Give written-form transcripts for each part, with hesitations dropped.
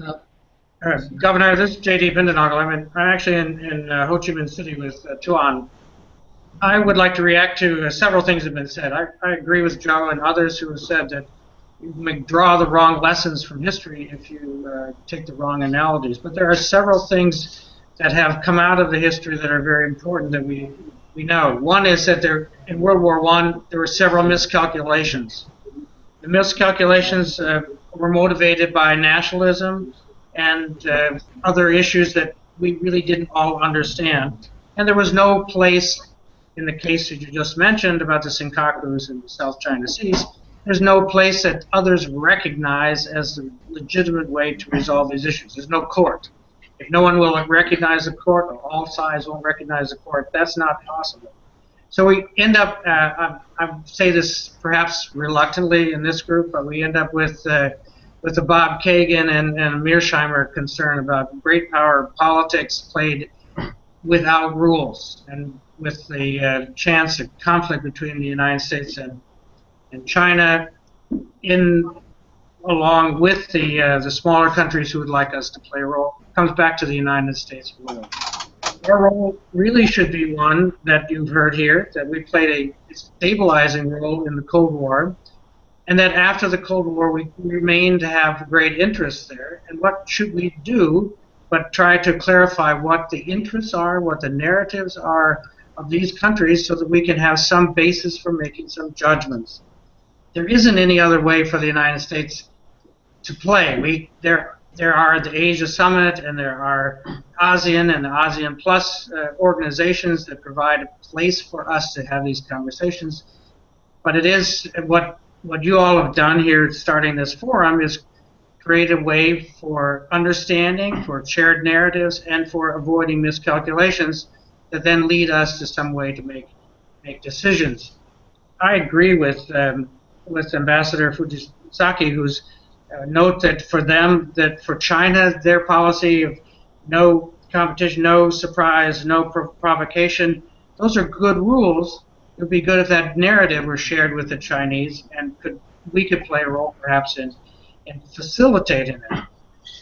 Uh, Governor, this is J.D. Vindernagel. I'm actually in Ho Chi Minh City with Tuan. I would like to react to several things that have been said. I agree with Joe and others who have said that you may draw the wrong lessons from history if you take the wrong analogies. But there are several things that have come out of the history that are very important that we know. One is that in World War I, there were several miscalculations. The miscalculations were motivated by nationalism and other issues that we really didn't all understand. And there was no place, in the case that you just mentioned about the Senkakus and the South China Seas, there's no place that others recognize as the legitimate way to resolve these issues. There's no court. If no one will recognize the court, or all sides won't recognize the court, that's not possible. So we end up, I say this perhaps reluctantly in this group, but we end up with the Bob Kagan and Mearsheimer concern about great power politics played without rules and with the chance of conflict between the United States and China along with the smaller countries who would like us to play a role. Comes back to the United States role. Our role really should be one that you've heard here, that we played a stabilizing role in the Cold War, and that after the Cold War we remain to have great interest there. And what should we do but try to clarify what the interests are, what the narratives are of these countries so that we can have some basis for making some judgments. There isn't any other way for the United States to play. There are the Asia Summit and there are ASEAN and the ASEAN Plus organizations that provide a place for us to have these conversations. But it is what you all have done here starting this forum is create a way for understanding, for shared narratives, and for avoiding miscalculations that then lead us to some way to make decisions. I agree with Ambassador Fujisaki, who's note that for them, that for China, their policy of no competition, no surprise, no provocation, those are good rules. It would be good if that narrative were shared with the Chinese, and we could play a role perhaps in facilitating that.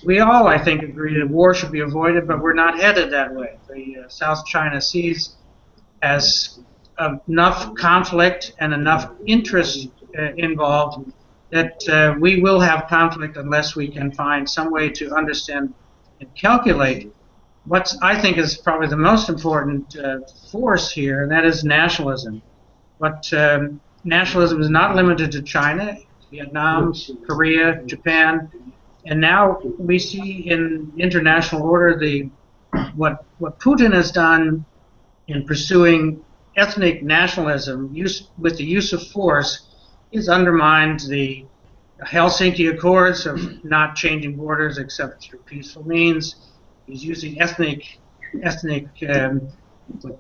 We all, I think, agree that war should be avoided, but we're not headed that way. The South China Seas has enough conflict and enough interest involved that we will have conflict unless we can find some way to understand and calculate what I think is probably the most important force here, and that is nationalism. But nationalism is not limited to China, Vietnam, Korea, Japan, and now we see in international order what Putin has done in pursuing ethnic nationalism with the use of force is undermined the Helsinki Accords of not changing borders except through peaceful means. He's using ethnic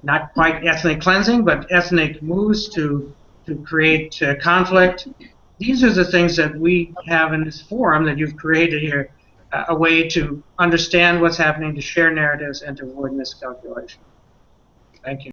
not quite ethnic cleansing, but ethnic moves to create conflict. These are the things that we have in this forum that you've created here, a way to understand what's happening, to share narratives, and to avoid miscalculation. Thank you.